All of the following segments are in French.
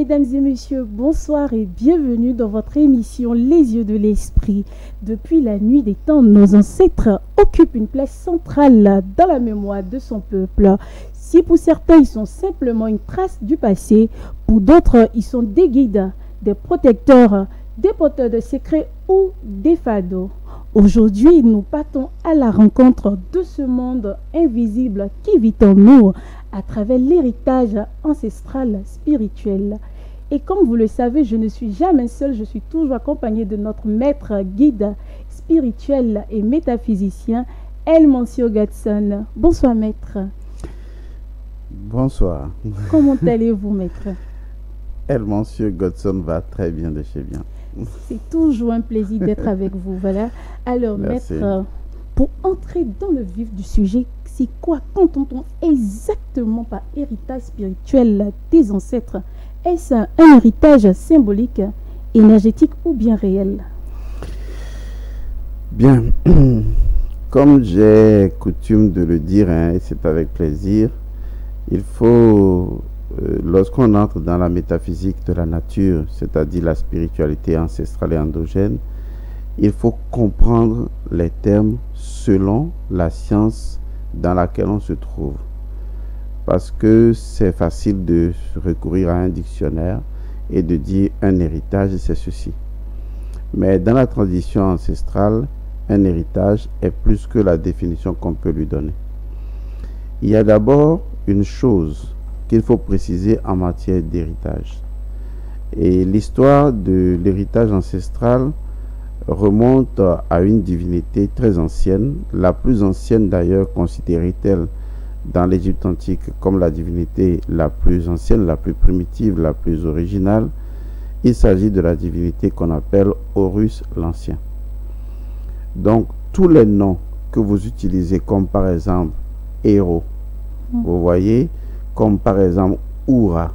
Mesdames et messieurs, bonsoir et bienvenue dans votre émission Les yeux de l'esprit. Depuis la nuit des temps, nos ancêtres occupent une place centrale dans la mémoire de son peuple. Si pour certains, ils sont simplement une trace du passé, pour d'autres, ils sont des guides, des protecteurs, des porteurs de secrets ou des fardeaux. Aujourd'hui, nous partons à la rencontre de ce monde invisible qui vit en nous à travers l'héritage ancestral spirituel. Et comme vous le savez, je ne suis jamais seule, je suis toujours accompagnée de notre maître guide spirituel et métaphysicien, El Monsieur Godson. Bonsoir maître. Bonsoir. Comment allez-vous maître? El Monsieur Godson va très bien de chez bien. C'est toujours un plaisir d'être avec vous. Voilà. Alors Merci. maître, pour entrer dans le vif du sujet, c'est quoi qu'entend-on exactement par héritage spirituel des ancêtres? Est-ce un héritage symbolique, énergétique ou bien réel? Bien, comme j'ai coutume de le dire, et c'est avec plaisir, il faut, lorsqu'on entre dans la métaphysique de la nature, c'est-à-dire la spiritualité ancestrale et endogène, il faut comprendre les termes selon la science dans laquelle on se trouve. Parce que c'est facile de recourir à un dictionnaire et de dire un héritage, c'est ceci. Mais dans la tradition ancestrale, un héritage est plus que la définition qu'on peut lui donner. Il y a d'abord une chose qu'il faut préciser en matière d'héritage. Et l'histoire de l'héritage ancestral remonte à une divinité très ancienne, la plus ancienne d'ailleurs considérée-elle dans l'Égypte antique comme la divinité la plus ancienne, la plus primitive, la plus originale. Il s'agit de la divinité qu'on appelle Horus l'Ancien. Donc tous les noms que vous utilisez comme par exemple héros, vous voyez, comme par exemple Oura,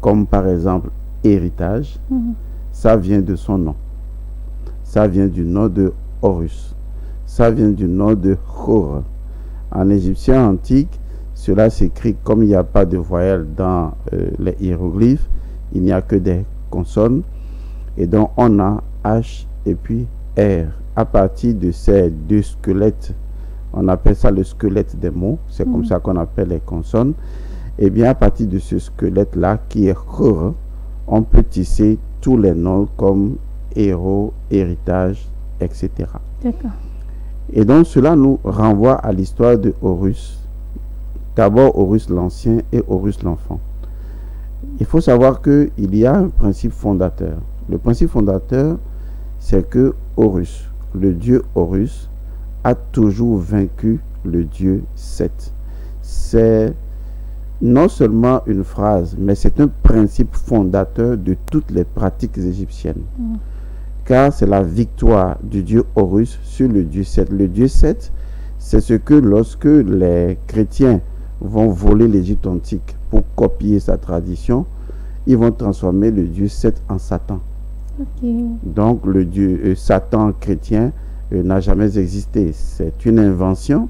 comme par exemple héritage, ça vient de son nom. Ça vient du nom de Horus. Ça vient du nom de Hor. En égyptien antique, cela s'écrit comme il n'y a pas de voyelles dans les hiéroglyphes, il n'y a que des consonnes. Et donc on a H et puis R. À partir de ces deux squelettes, on appelle ça le squelette des mots, c'est comme ça qu'on appelle les consonnes. Et bien à partir de ce squelette-là, qui est Hor, on peut tisser tous les noms comme héros, héritage, etc. D'accord. Et donc cela nous renvoie à l'histoire de Horus. D'abord Horus l'Ancien et Horus l'Enfant. Il faut savoir qu'il y a un principe fondateur. Le principe fondateur, c'est que Horus, le dieu Horus, a toujours vaincu le dieu Seth. C'est non seulement une phrase, mais c'est un principe fondateur de toutes les pratiques égyptiennes. Car c'est la victoire du dieu Horus sur le dieu Seth. Le dieu Seth, c'est ce que lorsque les chrétiens vont voler l'Égypte antique pour copier sa tradition, ils vont transformer le dieu Seth en Satan. Donc le dieu Satan chrétien n'a jamais existé. C'est une invention,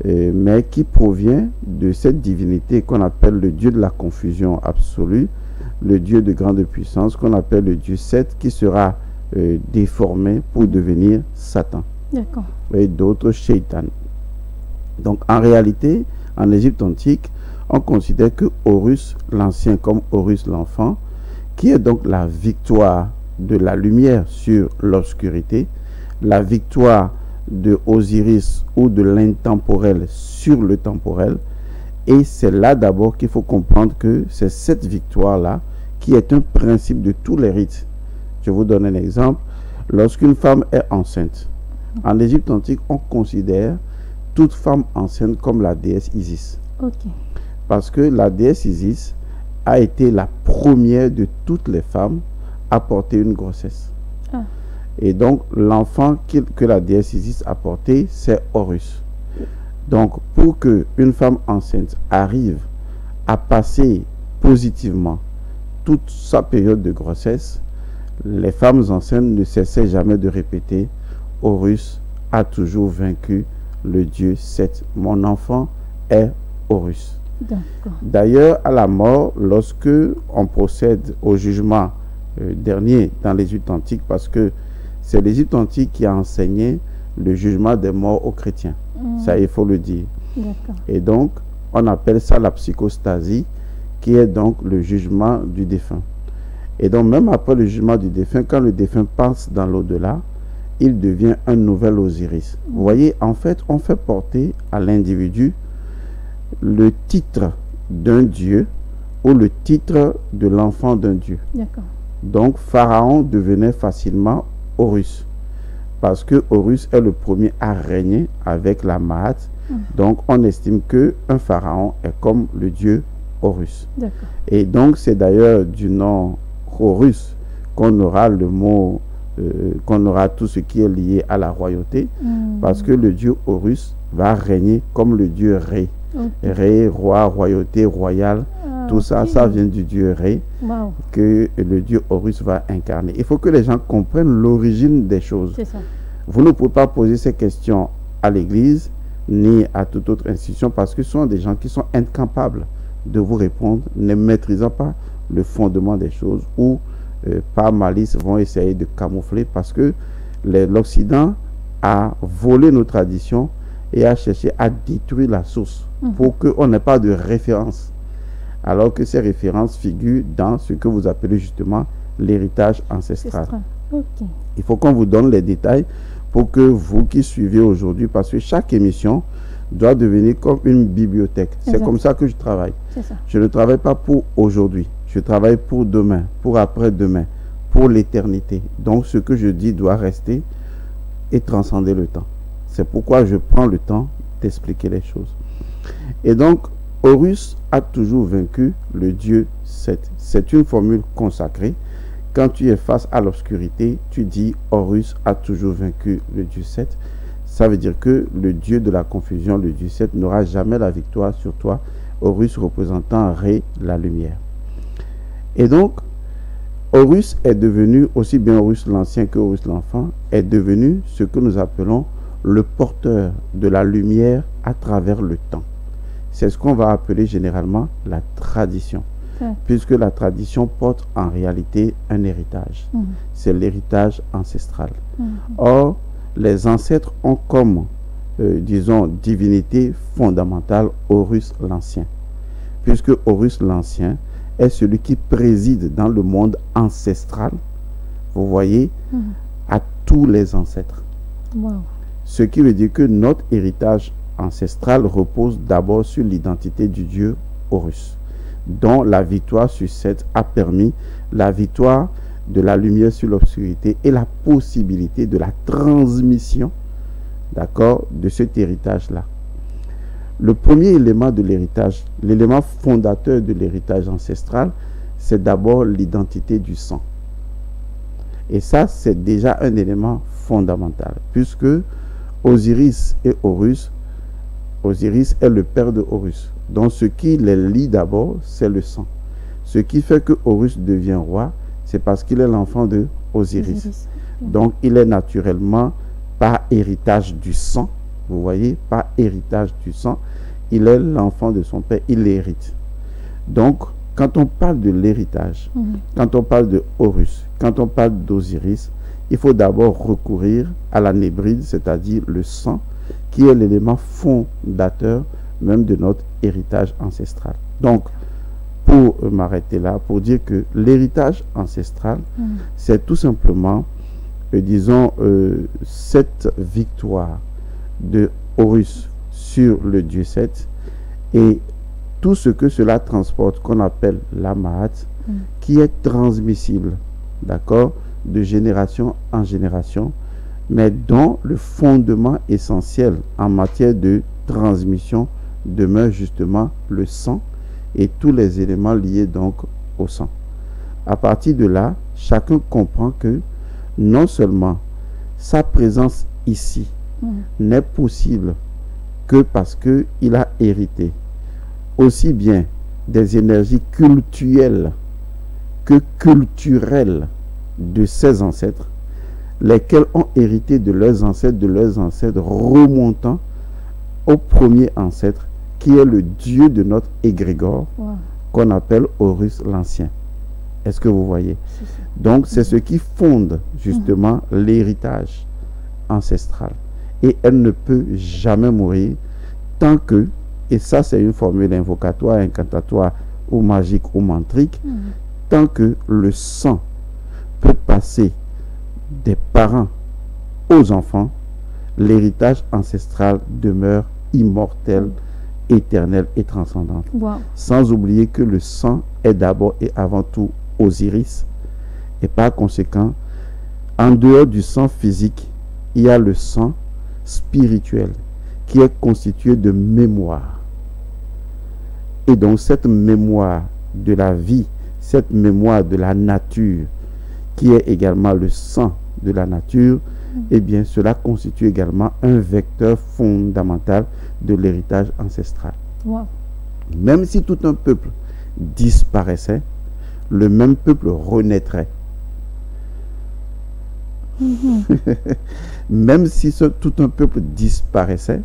mais qui provient de cette divinité qu'on appelle le dieu de la confusion absolue, le dieu de grande puissance qu'on appelle le dieu Seth, qui sera déformé pour devenir Satan. D'accord. Et d'autres Shaitan. Donc en réalité, en Égypte antique, on considère que Horus l'Ancien comme Horus l'Enfant, qui est donc la victoire de la lumière sur l'obscurité, la victoire de Osiris ou de l'intemporel sur le temporel. Et c'est là d'abord qu'il faut comprendre que c'est cette victoire-là qui est un principe de tous les rites. Je vous donne un exemple. Lorsqu'une femme est enceinte, en Égypte antique, on considère toute femme enceinte comme la déesse Isis. Parce que la déesse Isis a été la première de toutes les femmes à porter une grossesse. Et donc, l'enfant que la déesse Isis a porté, c'est Horus. Donc, pour qu'une femme enceinte arrive à passer positivement toute sa période de grossesse, les femmes enceintes ne cessaient jamais de répéter « Horus a toujours vaincu le dieu Seth. Mon enfant est Horus. » D'ailleurs, à la mort, lorsque on procède au jugement dernier dans l'Égypte antique, parce que c'est l'Égypte antique qui a enseigné le jugement des morts aux chrétiens. Ça, il faut le dire. Et donc, on appelle ça la psychostasie, qui est donc le jugement du défunt. Et donc, même après le jugement du défunt, quand le défunt passe dans l'au-delà, il devient un nouvel Osiris. Vous voyez, en fait, on fait porter à l'individu le titre d'un dieu ou le titre de l'enfant d'un dieu. Donc, Pharaon devenait facilement Horus, parce que Horus est le premier à régner avec la Maat. Donc, on estime qu'un pharaon est comme le dieu Horus. Et donc, c'est d'ailleurs du nom Horus qu'on aura le mot, qu'on aura tout ce qui est lié à la royauté, parce que le dieu Horus va régner comme le dieu Ré. Ré, roi, royauté, royale, tout ça, ça vient du dieu Ré, que le dieu Horus va incarner. Il faut que les gens comprennent l'origine des choses. Vous ne pouvez pas poser ces questions à l'église ni à toute autre institution, parce que ce sont des gens qui sont incapables de vous répondre, ne maîtrisant pas le fondement des choses, ou par malice vont essayer de camoufler, parce que l'Occident a volé nos traditions et a cherché à détruire la source pour qu'on n'ait pas de référence, alors que ces références figurent dans ce que vous appelez justement l'héritage ancestral. Il faut qu'on vous donne les détails pour que vous qui suivez aujourd'hui, parce que chaque émission doit devenir comme une bibliothèque. C'est comme ça que je travaille. Je ne travaille pas pour aujourd'hui, je travaille pour demain, pour après-demain, pour l'éternité. Donc ce que je dis doit rester et transcender le temps. C'est pourquoi je prends le temps d'expliquer les choses. Et donc, Horus a toujours vaincu le dieu Seth. C'est une formule consacrée. Quand tu es face à l'obscurité, tu dis Horus a toujours vaincu le dieu Seth. Ça veut dire que le dieu de la confusion, le dieu Seth, n'aura jamais la victoire sur toi. Horus représentant Ré, la lumière. Et donc, Horus est devenu, aussi bien Horus l'ancien que Horus l'enfant, est devenu ce que nous appelons le porteur de la lumière à travers le temps. C'est ce qu'on va appeler généralement la tradition, puisque la tradition porte en réalité un héritage. C'est l'héritage ancestral. Or, les ancêtres ont comme, disons, divinité fondamentale Horus l'Ancien, puisque Horus l'Ancien est celui qui préside dans le monde ancestral, vous voyez, à tous les ancêtres. Ce qui veut dire que notre héritage ancestral repose d'abord sur l'identité du dieu Horus, dont la victoire sur Seth a permis la victoire de la lumière sur l'obscurité et la possibilité de la transmission, d'accord, de cet héritage-là. Le premier élément de l'héritage, l'élément fondateur de l'héritage ancestral, c'est d'abord l'identité du sang. Et ça, c'est déjà un élément fondamental, puisque Osiris et Horus, Osiris est le père de Horus. Donc ce qui les lie d'abord, c'est le sang. Ce qui fait que Horus devient roi, c'est parce qu'il est l'enfant de Osiris. Donc il est naturellement par héritage du sang, vous voyez, par héritage du sang, il est l'enfant de son père, il l'hérite. Donc quand on parle de l'héritage, quand on parle de Horus, quand on parle d'Osiris, il faut d'abord recourir à la nébride, c'est-à-dire le sang, qui est l'élément fondateur même de notre héritage ancestral. Donc, pour m'arrêter là, pour dire que l'héritage ancestral, c'est tout simplement, disons, cette victoire de Horus sur le dieu Seth et tout ce que cela transporte, qu'on appelle la Maat, qui est transmissible, d'accord, de génération en génération, mais dont le fondement essentiel en matière de transmission demeure justement le sang et tous les éléments liés donc au sang. À partir de là, chacun comprend que non seulement sa présence ici n'est possible que parce qu'il a hérité aussi bien des énergies cultuelles que culturelles de ses ancêtres, lesquels ont hérité de leurs ancêtres remontant au premier ancêtre qui est le dieu de notre égrégore, Wow. qu'on appelle Horus l'Ancien. Est-ce que vous voyez? C'est ça. Donc, c'est ce qui fonde justement l'héritage ancestral. Et elle ne peut jamais mourir tant que, et ça c'est une formule invocatoire, incantatoire ou magique ou mantrique, tant que le sang peut passer des parents aux enfants, l'héritage ancestral demeure immortel, éternel et transcendant. Wow. Sans oublier que le sang est d'abord et avant tout Osiris, et par conséquent, en dehors du sang physique, il y a le sang spirituel qui est constitué de mémoire. Et donc cette mémoire de la vie, cette mémoire de la nature, qui est également le sang de la nature, eh bien cela constitue également un vecteur fondamental de l'héritage ancestral. Wow. Même si tout un peuple disparaissait, le même peuple renaîtrait. Même si tout un peuple disparaissait,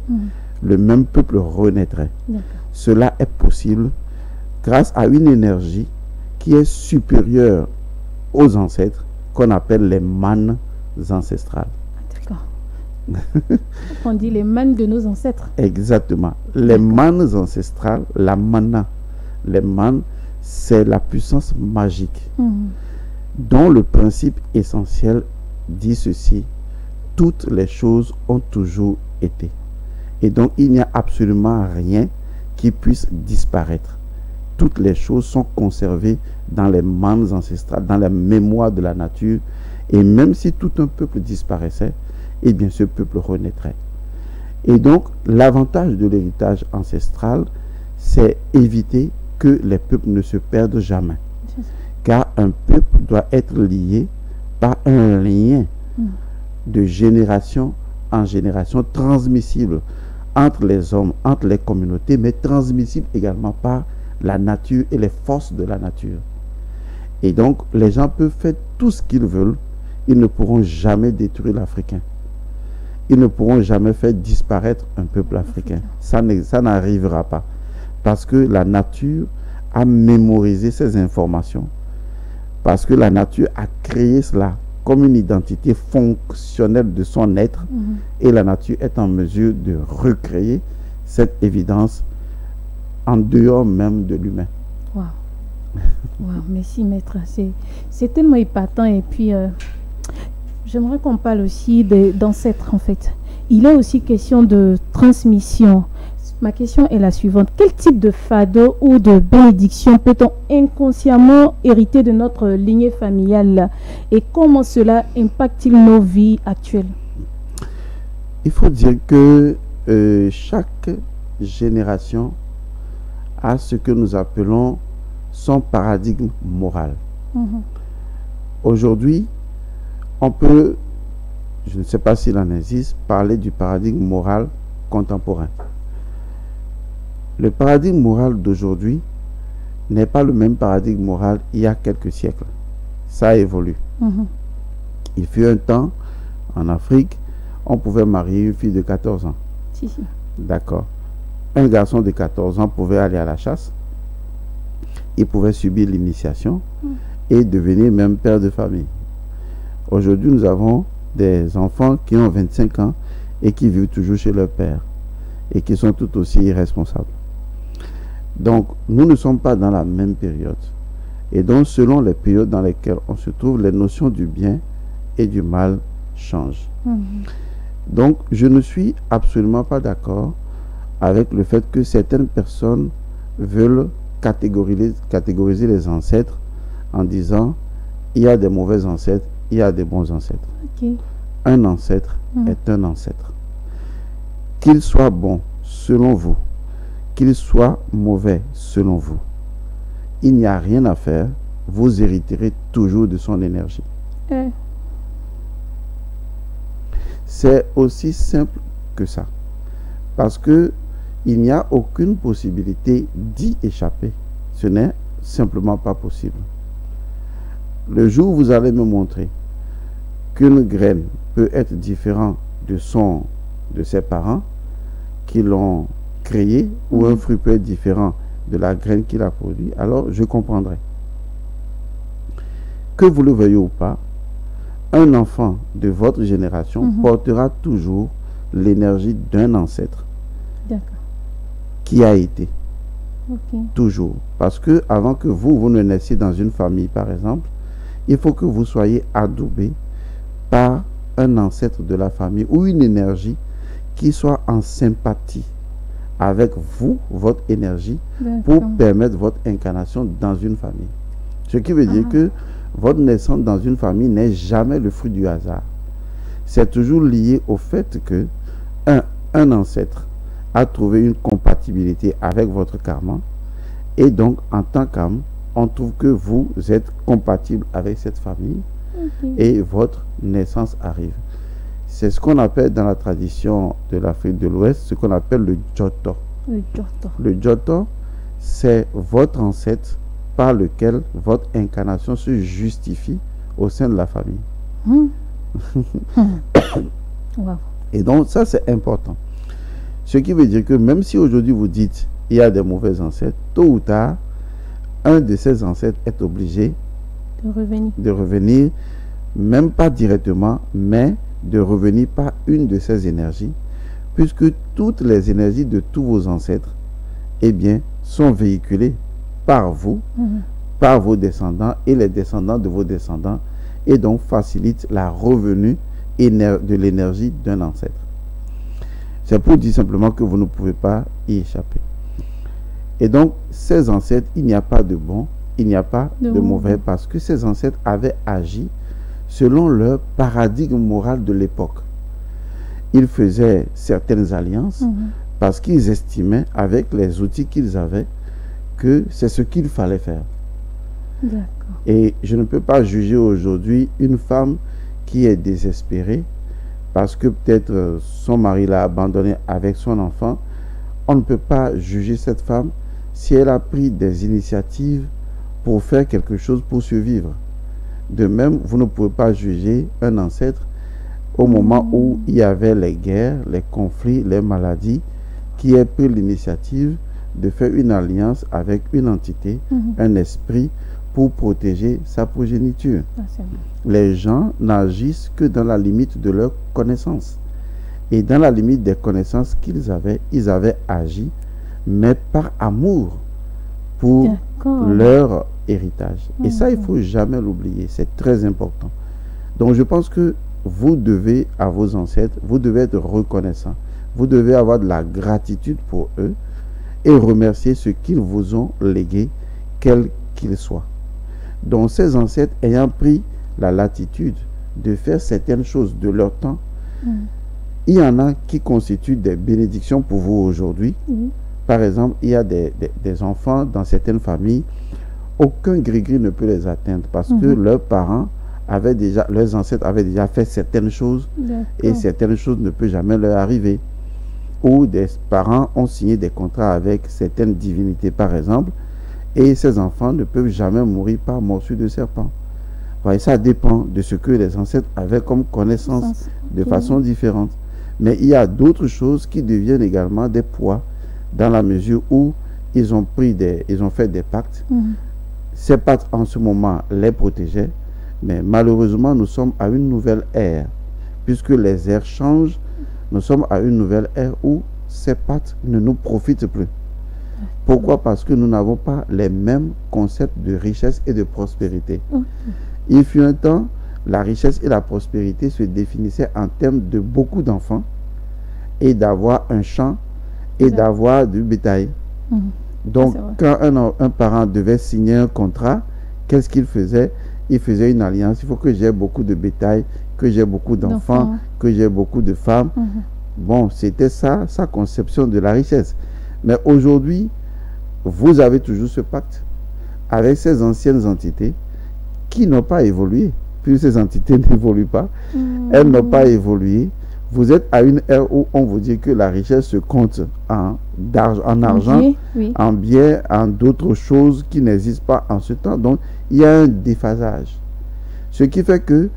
le même peuple renaîtrait. D'accord. Cela est possible grâce à une énergie qui est supérieure aux ancêtres, qu'on appelle les manes ancestrales. D'accord. On dit les manes de nos ancêtres. Exactement. Les manes ancestrales, la mana, les manes, c'est la puissance magique, dont le principe essentiel dit ceci: toutes les choses ont toujours été. Et donc, il n'y a absolument rien qui puisse disparaître. Toutes les choses sont conservées dans les manes ancestrales, dans la mémoire de la nature. Et même si tout un peuple disparaissait, eh bien, ce peuple renaîtrait. Et donc, l'avantage de l'héritage ancestral, c'est éviter que les peuples ne se perdent jamais. Car un peuple doit être lié par un lien de génération en génération, transmissible entre les hommes, entre les communautés, mais transmissible également par la nature et les forces de la nature. Et donc, les gens peuvent faire tout ce qu'ils veulent, ils ne pourront jamais détruire l'Africain. Ils ne pourront jamais faire disparaître un peuple africain. Ça n'arrivera pas. Parce que la nature a mémorisé ces informations. Parce que la nature a créé cela comme une identité fonctionnelle de son être. Et la nature est en mesure de recréer cette évidence en dehors même de l'humain. Wow. Wow, merci maître. C'est tellement épatant. Et puis, j'aimerais qu'on parle aussi d'ancêtres en fait. Il est aussi question de transmission. Ma question est la suivante. Quel type de fardeau ou de bénédiction peut-on inconsciemment hériter de notre lignée familiale et comment cela impacte-t-il nos vies actuelles? Il faut dire que chaque génération a ce que nous appelons son paradigme moral. Aujourd'hui, on peut, je ne sais pas s'il en existe, parler du paradigme moral contemporain. Le paradigme moral d'aujourd'hui n'est pas le même paradigme moral il y a quelques siècles. Ça évolue. Il fut un temps, en Afrique, on pouvait marier une fille de 14 ans. Si. D'accord. Un garçon de 14 ans pouvait aller à la chasse. Il pouvait subir l'initiation et devenir même père de famille. Aujourd'hui, nous avons des enfants qui ont 25 ans et qui vivent toujours chez leur père et qui sont tout aussi irresponsables. Donc, nous ne sommes pas dans la même période. Et donc, selon les périodes dans lesquelles on se trouve, les notions du bien et du mal changent. Donc, je ne suis absolument pas d'accord avec le fait que certaines personnes veulent catégoriser les ancêtres en disant il y a des mauvais ancêtres, il y a des bons ancêtres. Un ancêtre est un ancêtre. Qu'il soit bon selon vous, qu'il soit mauvais selon vous, il n'y a rien à faire, vous hériterez toujours de son énergie. C'est aussi simple que ça. Parce que il n'y a aucune possibilité d'y échapper. Ce n'est simplement pas possible. Le jour où vous allez me montrer qu'une graine peut être différente de ses parents, qui l'ont créé ou un fruit peut être différent de la graine qu'il a produit, alors je comprendrai. Que vous le veuillez ou pas, un enfant de votre génération portera toujours l'énergie d'un ancêtre qui a été. Toujours. Parce que avant que vous ne naissiez dans une famille, par exemple, il faut que vous soyez adoubé par un ancêtre de la famille ou une énergie qui soit en sympathie avec vous, votre énergie, pour permettre votre incarnation dans une famille. Ce qui veut dire que votre naissance dans une famille n'est jamais le fruit du hasard. C'est toujours lié au fait que un ancêtre a trouvé une compatibilité avec votre karma, et donc en tant qu'âme, on trouve que vous êtes compatible avec cette famille et votre naissance arrive. C'est ce qu'on appelle dans la tradition de l'Afrique de l'Ouest, ce qu'on appelle le Joto. Le Joto, c'est votre ancêtre par lequel votre incarnation se justifie au sein de la famille. Et donc ça c'est important. Ce qui veut dire que même si aujourd'hui vous dites il y a des mauvais ancêtres, tôt ou tard, un de ces ancêtres est obligé de revenir, même pas directement, mais de revenir par une de ces énergies, puisque toutes les énergies de tous vos ancêtres, eh bien, sont véhiculées par vous, par vos descendants et les descendants de vos descendants, et donc facilitent la revenue de l'énergie d'un ancêtre. C'est pour dire simplement que vous ne pouvez pas y échapper. Et donc, ces ancêtres, il n'y a pas de bon, il n'y a pas de mauvais, parce que ces ancêtres avaient agi selon leur paradigme moral de l'époque. Ils faisaient certaines alliances parce qu'ils estimaient, avec les outils qu'ils avaient, que c'est ce qu'il fallait faire. Et je ne peux pas juger aujourd'hui une femme qui est désespérée parce que peut-être son mari l'a abandonnée avec son enfant. On ne peut pas juger cette femme si elle a pris des initiatives pour faire quelque chose pour survivre. De même, vous ne pouvez pas juger un ancêtre au moment où il y avait les guerres, les conflits, les maladies, qui ait pris l'initiative de faire une alliance avec une entité, un esprit, pour protéger sa progéniture. Les gens n'agissent que dans la limite de leur connaissance. Et dans la limite des connaissances qu'ils avaient, ils avaient agi, mais par amour pour leur héritage. Et ça, il ne faut jamais l'oublier. C'est très important. Donc, je pense que vous devez, à vos ancêtres, vous devez être reconnaissant. Vous devez avoir de la gratitude pour eux et remercier ce qu'ils vous ont légué, quel qu'il soit. Donc, ces ancêtres ayant pris la latitude de faire certaines choses de leur temps, il y en a qui constituent des bénédictions pour vous aujourd'hui. Par exemple, il y a des enfants dans certaines familles, aucun gris-gris ne peut les atteindre parce que leurs parents avaient déjà, leurs ancêtres avaient déjà fait certaines choses et certaines choses ne peuvent jamais leur arriver. Ou des parents ont signé des contrats avec certaines divinités, par exemple, et ces enfants ne peuvent jamais mourir par morsure de serpent. Voyez, ça dépend de ce que les ancêtres avaient comme connaissance de façon différente. Mais il y a d'autres choses qui deviennent également des poids dans la mesure où ils ont fait des pactes. Ces pactes en ce moment les protégeaient, mais malheureusement nous sommes à une nouvelle ère. Puisque les ères changent, nous sommes à une nouvelle ère où ces pactes ne nous profitent plus. Pourquoi? Parce que nous n'avons pas les mêmes concepts de richesse et de prospérité. Il fut un temps, la richesse et la prospérité se définissaient en termes de beaucoup d'enfants et d'avoir un champ et d'avoir du bétail. Donc, quand un parent devait signer un contrat, qu'est-ce qu'il faisait? Il faisait une alliance. Il faut que j'ai beaucoup de bétail, que j'ai beaucoup d'enfants, que j'ai beaucoup de femmes. Bon, c'était ça, sa conception de la richesse. Mais aujourd'hui, vous avez toujours ce pacte avec ces anciennes entités qui n'ont pas évolué. Puis ces entités n'évoluent pas. Elles n'ont pas évolué. Vous êtes à une ère où on vous dit que la richesse se compte en argent, en biens, en d'autres choses qui n'existent pas en ce temps. Donc, il y a un déphasage. Ce qui fait que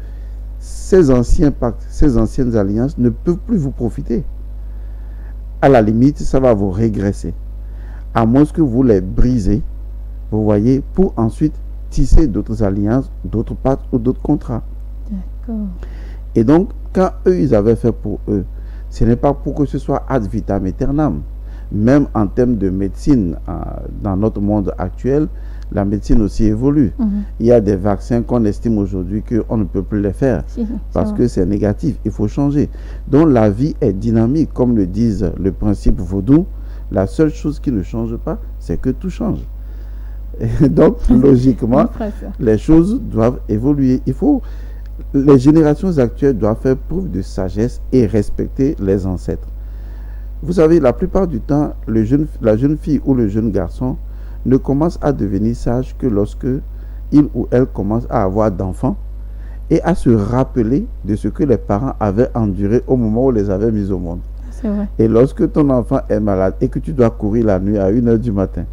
ces anciens pactes, ces anciennes alliances ne peuvent plus vous profiter. à la limite, ça va vous régresser. À moins que vous les brisez, vous voyez, pour ensuite tisser d'autres alliances, d'autres pactes ou d'autres contrats. D'accord. Et donc, quand eux, ils avaient fait pour eux, ce n'est pas pour que ce soit ad vitam aeternam. Même en termes de médecine, dans notre monde actuel, la médecine aussi évolue. Il y a des vaccins qu'on estime aujourd'hui qu'on ne peut plus les faire parce que c'est négatif. Il faut changer. Donc, la vie est dynamique. Comme le disent le principe vaudou, la seule chose qui ne change pas, c'est que tout change. Et donc, logiquement, les choses doivent évoluer. Les générations actuelles doivent faire preuve de sagesse et respecter les ancêtres. Vous savez, la plupart du temps, la jeune fille ou le jeune garçon ne commence à devenir sage que lorsque il ou elle commence à avoir d'enfants et à se rappeler de ce que les parents avaient enduré au moment où les avaient mis au monde. C'est vrai. Et lorsque ton enfant est malade et que tu dois courir la nuit à 1h du matin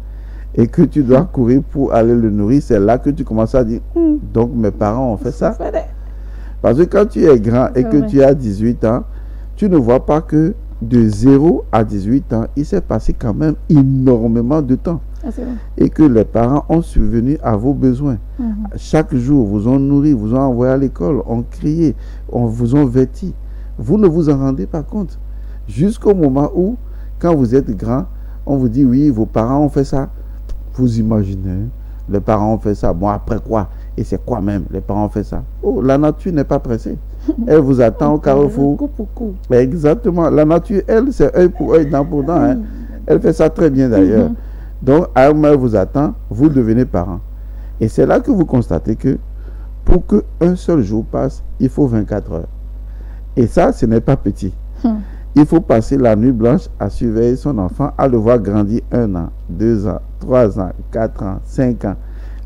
et que tu dois courir pour aller le nourrir, c'est là que tu commences à dire donc mes parents ont fait ça. Parce que quand tu es grand et que tu as 18 ans, tu ne vois pas que de 0 à 18 ans, il s'est passé quand même énormément de temps. Et que les parents ont subvenu à vos besoins. Chaque jour, vous ont nourri, vous ont envoyé à l'école, ont crié, vous ont vêti. Vous ne vous en rendez pas compte. Jusqu'au moment où, quand vous êtes grand, on vous dit oui, vos parents ont fait ça. Vous imaginez, les parents ont fait ça. Bon, après quoi? Et c'est quoi même? Les parents ont fait ça. Oh, la nature n'est pas pressée. Elle vous attend au carrefour. Coup pour coup. Exactement. La nature, elle, c'est œil pour œil, dent pour dent. Hein. Elle fait ça très bien d'ailleurs. Donc, à un moment, elle vous attend, vous devenez parent. Et c'est là que vous constatez que pour qu'un seul jour passe, il faut 24 heures. Et ça, ce n'est pas petit. Il faut passer la nuit blanche à surveiller son enfant, à le voir grandir 1 an, 2 ans, 3 ans, 4 ans, 5 ans.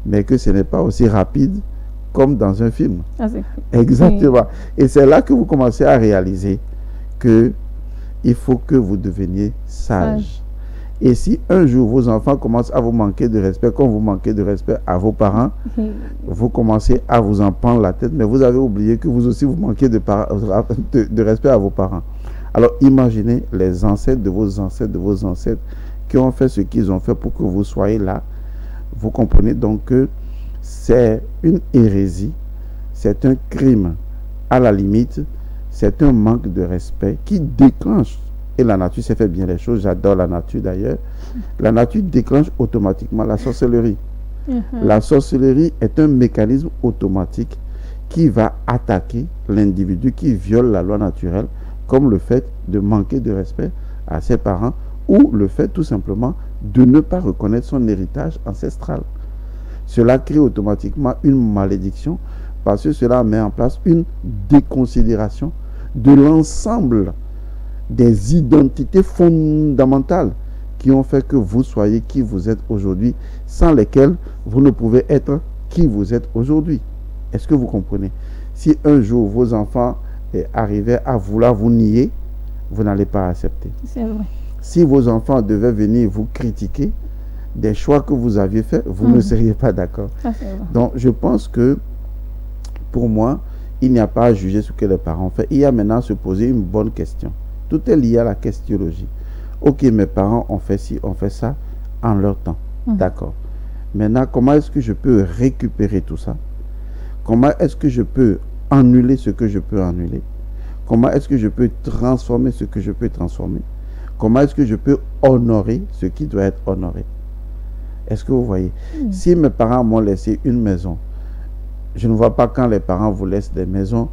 Mais que ce n'est pas aussi rapide comme dans un film. Exactement. Et c'est là que vous commencez à réaliser que il faut que vous deveniez sage. Et si un jour vos enfants commencent à vous manquer de respect, comme vous manquez de respect à vos parents, vous commencez à vous en prendre la tête, mais vous avez oublié que vous aussi vous manquez de respect à vos parents. Alors imaginez les ancêtres de vos ancêtres qui ont fait ce qu'ils ont fait pour que vous soyez là. Vous comprenez donc que c'est une hérésie, c'est un crime. À la limite, c'est un manque de respect qui déclenche. Et la nature sait faire bien les choses. J'adore la nature d'ailleurs. La nature déclenche automatiquement la sorcellerie. La sorcellerie est un mécanisme automatique qui va attaquer l'individu qui viole la loi naturelle, comme le fait de manquer de respect à ses parents ou le fait tout simplement de ne pas reconnaître son héritage ancestral. Cela crée automatiquement une malédiction parce que cela met en place une déconsidération de l'ensemble des identités fondamentales qui ont fait que vous soyez qui vous êtes aujourd'hui, sans lesquelles vous ne pouvez être qui vous êtes aujourd'hui. Est-ce que vous comprenez? Si un jour vos enfants arrivaient à vouloir vous nier, vous n'allez pas accepter. C'est vrai. Si vos enfants devaient venir vous critiquer des choix que vous aviez faits, vous ne seriez pas d'accord. Donc, je pense que, pour moi, il n'y a pas à juger ce que les parents ont fait. Il y a maintenant à se poser une bonne question. Tout est lié à la questionologie. Ok, mes parents ont fait ci, ont fait ça en leur temps. D'accord. Maintenant, comment est-ce que je peux récupérer tout ça? Comment est-ce que je peux annuler ce que je peux annuler? Comment est-ce que je peux transformer ce que je peux transformer? Comment est-ce que je peux honorer ce qui doit être honoré? Est-ce que vous voyez? Si mes parents m'ont laissé une maison, je ne vois pas quand les parents vous laissent des maisons,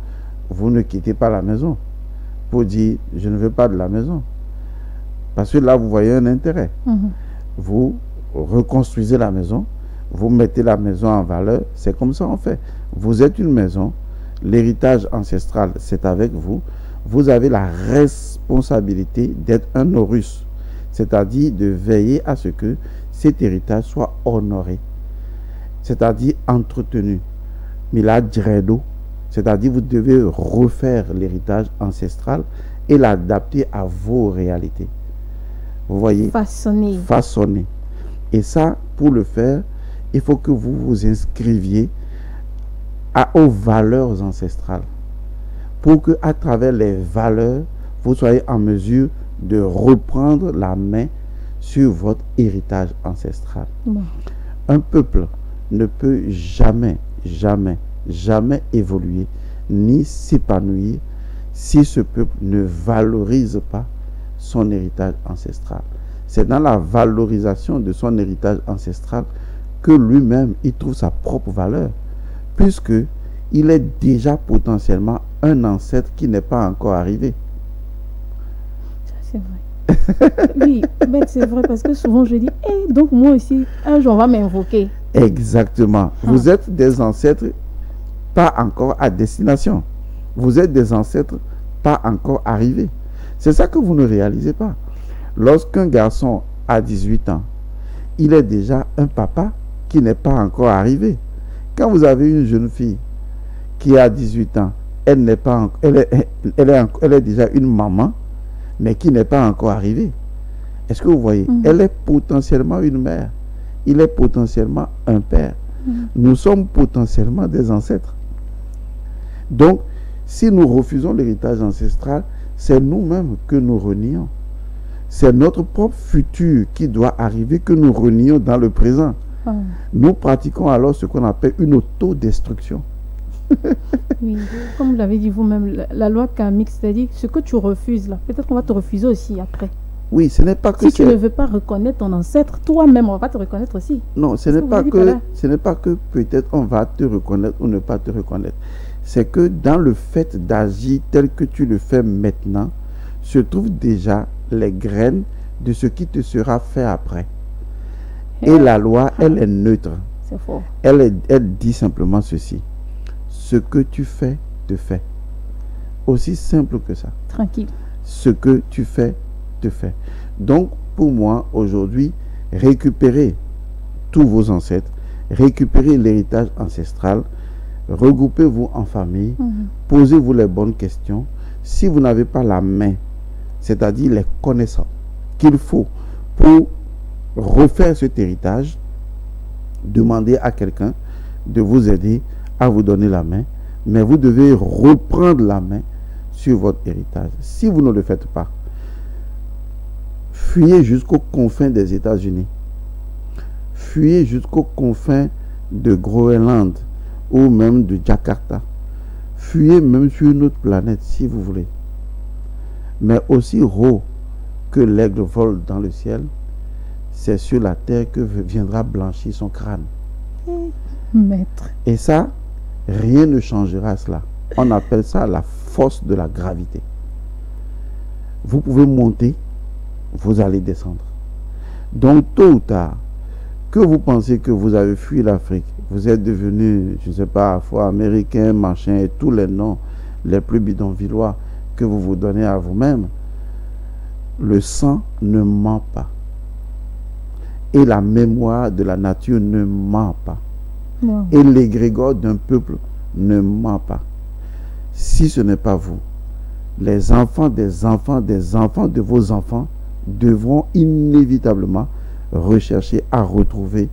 vous ne quittez pas la maison pour dire je ne veux pas de la maison. Parce que là, vous voyez un intérêt. Vous reconstruisez la maison, vous mettez la maison en valeur, c'est comme ça en fait. Vous êtes une maison, l'héritage ancestral, c'est avec vous. Vous avez la responsabilité d'être un Horus, c'est-à-dire de veiller à ce que cet héritage soit honoré, c'est-à-dire entretenu. Miladredo, c'est-à-dire vous devez refaire l'héritage ancestral et l'adapter à vos réalités. Vous voyez? Façonner. Et ça, pour le faire, il faut que vous vous inscriviez aux valeurs ancestrales. Pour que, à travers les valeurs, vous soyez en mesure de reprendre la main sur votre héritage ancestral. Un peuple ne peut jamais, jamais, jamais évoluer ni s'épanouir si ce peuple ne valorise pas son héritage ancestral. C'est dans la valorisation de son héritage ancestral que lui-même il trouve sa propre valeur, puisque il est déjà potentiellement un ancêtre qui n'est pas encore arrivé. Ça, c'est vrai. Oui, mais c'est vrai parce que souvent je dis, donc moi aussi, un jour on va m'invoquer. Exactement. Vous êtes des ancêtres pas encore à destination. Vous êtes des ancêtres pas encore arrivés. C'est ça que vous ne réalisez pas. Lorsqu'un garçon a 18 ans, il est déjà un papa qui n'est pas encore arrivé. Quand vous avez une jeune fille qui a 18 ans, elle est déjà une maman, mais qui n'est pas encore arrivée. Est-ce que vous voyez? Elle est potentiellement une mère. Il est potentiellement un père. Nous sommes potentiellement des ancêtres. Donc, si nous refusons l'héritage ancestral, c'est nous-mêmes que nous renions. C'est notre propre futur qui doit arriver que nous renions dans le présent. Nous pratiquons alors ce qu'on appelle une autodestruction. Oui, comme vous l'avez dit vous-même, la loi karmique, c'est-à-dire ce que tu refuses là, peut-être qu'on va te refuser aussi après. Oui, ce n'est pas que si tu ne veux pas reconnaître ton ancêtre, toi-même on va te reconnaître aussi. Non, ce n'est pas que peut-être on va te reconnaître ou ne pas te reconnaître. C'est que dans le fait d'agir tel que tu le fais maintenant, se trouvent déjà les graines de ce qui te sera fait après. Et la loi, elle est neutre. C'est fort. Elle dit simplement ceci. Ce que tu fais, te fait. Aussi simple que ça. Tranquille. Ce que tu fais, te fait. Donc, pour moi, aujourd'hui, récupérez tous vos ancêtres, récupérez l'héritage ancestral, regroupez-vous en famille, posez-vous les bonnes questions. Si vous n'avez pas la main, c'est-à-dire les connaissances qu'il faut pour refaire cet héritage, demandez à quelqu'un de vous aider à vous donner la main, mais vous devez reprendre la main sur votre héritage. Si vous ne le faites pas, fuyez jusqu'aux confins des États-Unis, fuyez jusqu'aux confins de Groenland ou même de Jakarta, fuyez même sur une autre planète si vous voulez. Mais aussi haut que l'aigle vole dans le ciel, c'est sur la terre que viendra blanchir son crâne. Maître. Et ça, rien ne changera à cela. On appelle ça la force de la gravité. Vous pouvez monter, vous allez descendre. Donc, tôt ou tard, que vous pensez que vous avez fui l'Afrique, vous êtes devenu, je ne sais pas, afro-américain, machin, et tous les noms les plus bidonvillois que vous vous donnez à vous-même, le sang ne ment pas. Et la mémoire de la nature ne ment pas. Wow. Et l'égrégore d'un peuple ne ment pas. Si ce n'est pas vous, les enfants des enfants des enfants de vos enfants devront inévitablement rechercher à retrouver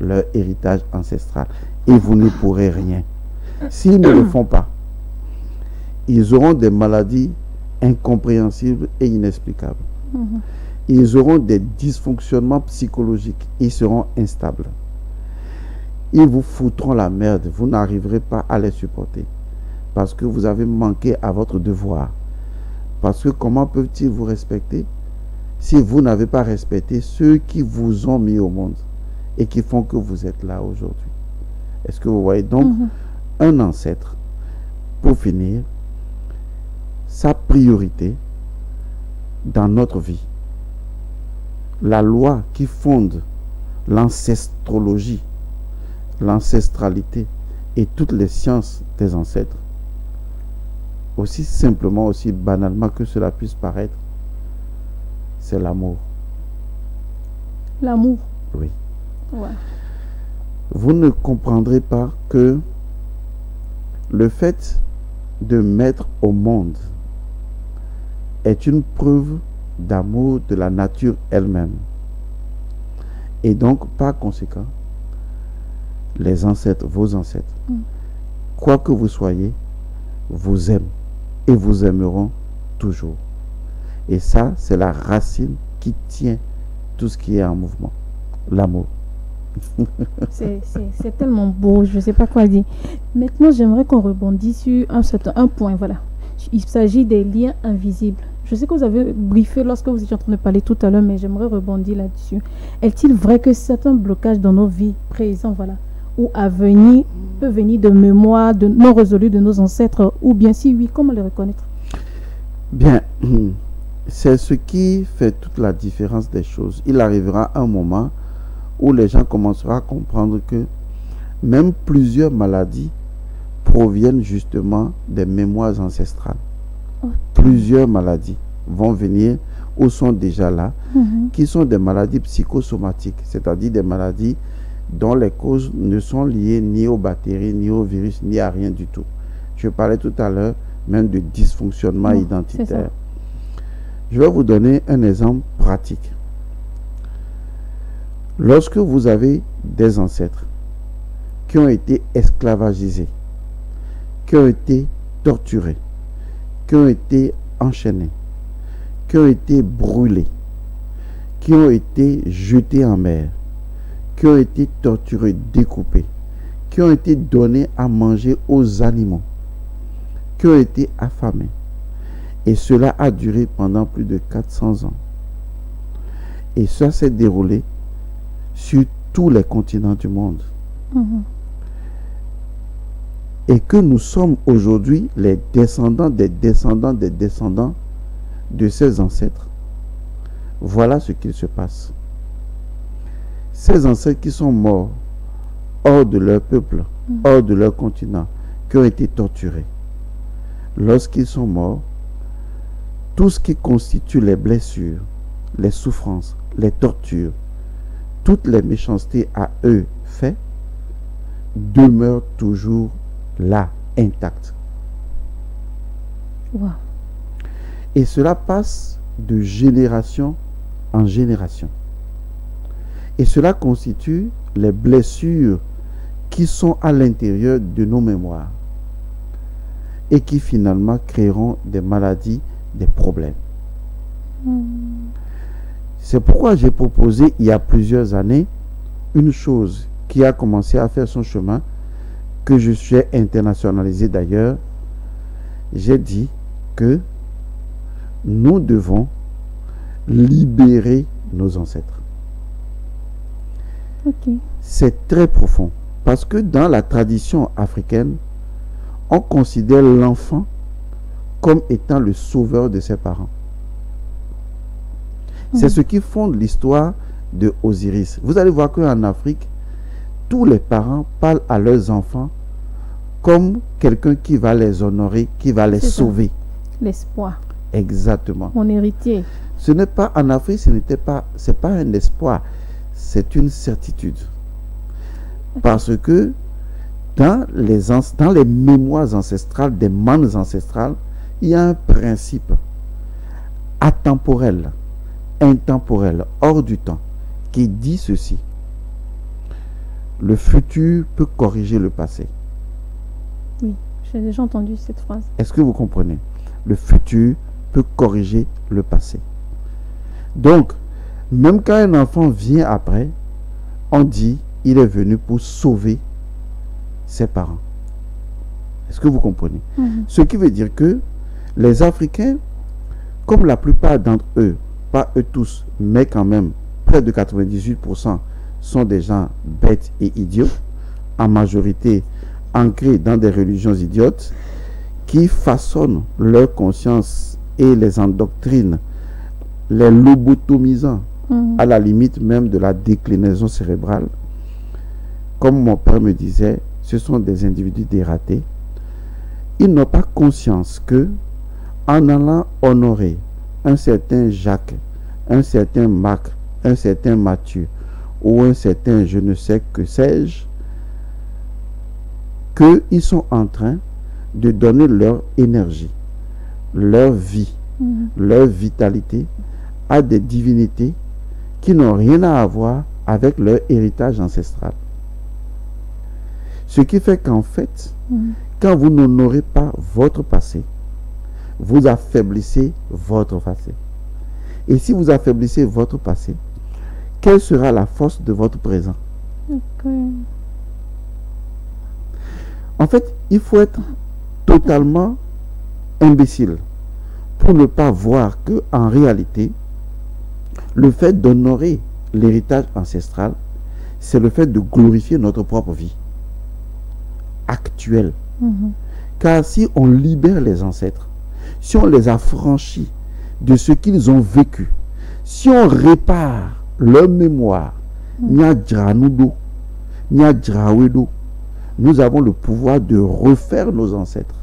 leur héritage ancestral. Et vous ne pourrez rien. S'ils ne le font pas, ils auront des maladies incompréhensibles et inexplicables. Ils auront des dysfonctionnements psychologiques. Ils seront instables. Ils vous foutront la merde. Vous n'arriverez pas à les supporter. Parce que vous avez manqué à votre devoir. Parce que comment peuvent-ils vous respecter si vous n'avez pas respecté ceux qui vous ont mis au monde et qui font que vous êtes là aujourd'hui? Est-ce que vous voyez? Donc, un ancêtre, pour finir, sa priorité dans notre vie, la loi qui fonde l'ancestrologie, l'ancestralité et toutes les sciences des ancêtres, aussi simplement, aussi banalement que cela puisse paraître, c'est l'amour. L'amour. Oui. Ouais. Vous ne comprendrez pas que le fait de mettre au monde est une preuve d'amour de la nature elle-même. Et donc, par conséquent, les ancêtres, vos ancêtres, quoi que vous soyez, vous aiment et vous aimeront toujours. Et ça, c'est la racine qui tient tout ce qui est en mouvement. L'amour. C'est tellement beau, je ne sais pas quoi dire. Maintenant, j'aimerais qu'on rebondisse sur un point. Voilà. Il s'agit des liens invisibles. Je sais que vous avez briefé lorsque vous étiez en train de parler tout à l'heure, mais j'aimerais rebondir là-dessus. Est-il vrai que certains blocages dans nos vies présentes, voilà, ou à venir, peuvent venir de mémoires non résolues de nos ancêtres, ou bien si oui, comment les reconnaître? Bien, c'est ce qui fait toute la différence des choses. Il arrivera un moment où les gens commenceront à comprendre que même plusieurs maladies proviennent justement des mémoires ancestrales. Plusieurs maladies vont venir ou sont déjà là, qui sont des maladies psychosomatiques, c'est-à-dire des maladies dont les causes ne sont liées ni aux bactéries, ni aux virus, ni à rien du tout. Je parlais tout à l'heure même de dysfonctionnement identitaire. Je vais vous donner un exemple pratique. Lorsque vous avez des ancêtres qui ont été esclavagisés, qui ont été torturés, qui ont été enchaînés, qui ont été brûlés, qui ont été jetés en mer, qui ont été torturés, découpés, qui ont été donnés à manger aux animaux, qui ont été affamés. Et cela a duré pendant plus de 400 ans. Et ça s'est déroulé sur tous les continents du monde. Et que nous sommes aujourd'hui les descendants des descendants des descendants de ces ancêtres. Voilà ce qu'il se passe. Ces ancêtres qui sont morts hors de leur peuple, hors de leur continent, qui ont été torturés. Lorsqu'ils sont morts, tout ce qui constitue les blessures, les souffrances, les tortures, toutes les méchancetés à eux faites, demeurent toujours là, intactes. Wow. Et cela passe de génération en génération. Et cela constitue les blessures qui sont à l'intérieur de nos mémoires et qui finalement créeront des maladies, des problèmes. C'est pourquoi j'ai proposé il y a plusieurs années une chose qui a commencé à faire son chemin, que je suis internationalisé d'ailleurs. J'ai dit que nous devons libérer nos ancêtres. C'est très profond parce que dans la tradition africaine, on considère l'enfant comme étant le sauveur de ses parents. C'est ce qui fonde l'histoire de Osiris. Vous allez voir qu'en Afrique, tous les parents parlent à leurs enfants comme quelqu'un qui va les honorer, qui va les sauver. L'espoir. Exactement. Mon héritier. Ce n'est pas en Afrique, c'est pas un espoir, c'est une certitude. Parce que dans les mémoires ancestrales, des mannes ancestrales, il y a un principe atemporel, intemporel, hors du temps, qui dit ceci: le futur peut corriger le passé. Oui, j'ai déjà entendu cette phrase. Est-ce que vous comprenez? Le futur peut corriger le passé. Donc, même quand un enfant vient après, on dit il est venu pour sauver ses parents. Est-ce que vous comprenez? Ce qui veut dire que les Africains, comme la plupart d'entre eux, pas eux tous, mais quand même près de 98% sont des gens bêtes et idiots, en majorité ancrés dans des religions idiotes, qui façonnent leur conscience et les endoctrinent, les lobotomisant à la limite même de la déclinaison cérébrale. Comme mon père me disait, ce sont des individus dératés. Ils n'ont pas conscience que, en allant honorer un certain Jacques, un certain Marc, un certain Matthieu ou un certain je ne sais que sais-je, qu'ils sont en train de donner leur énergie, leur vie, leur vitalité à des divinités qui n'ont rien à voir avec leur héritage ancestral. Ce qui fait qu'en fait, quand vous n'honorez pas votre passé, vous affaiblissez votre passé. Et si vous affaiblissez votre passé, quelle sera la force de votre présent? En fait, il faut être totalement imbécile pour ne pas voir que, en réalité, le fait d'honorer l'héritage ancestral, c'est le fait de glorifier notre propre vie actuelle. Car si on libère les ancêtres, si on les affranchit de ce qu'ils ont vécu, si on répare leur mémoire, nous avons le pouvoir de refaire nos ancêtres.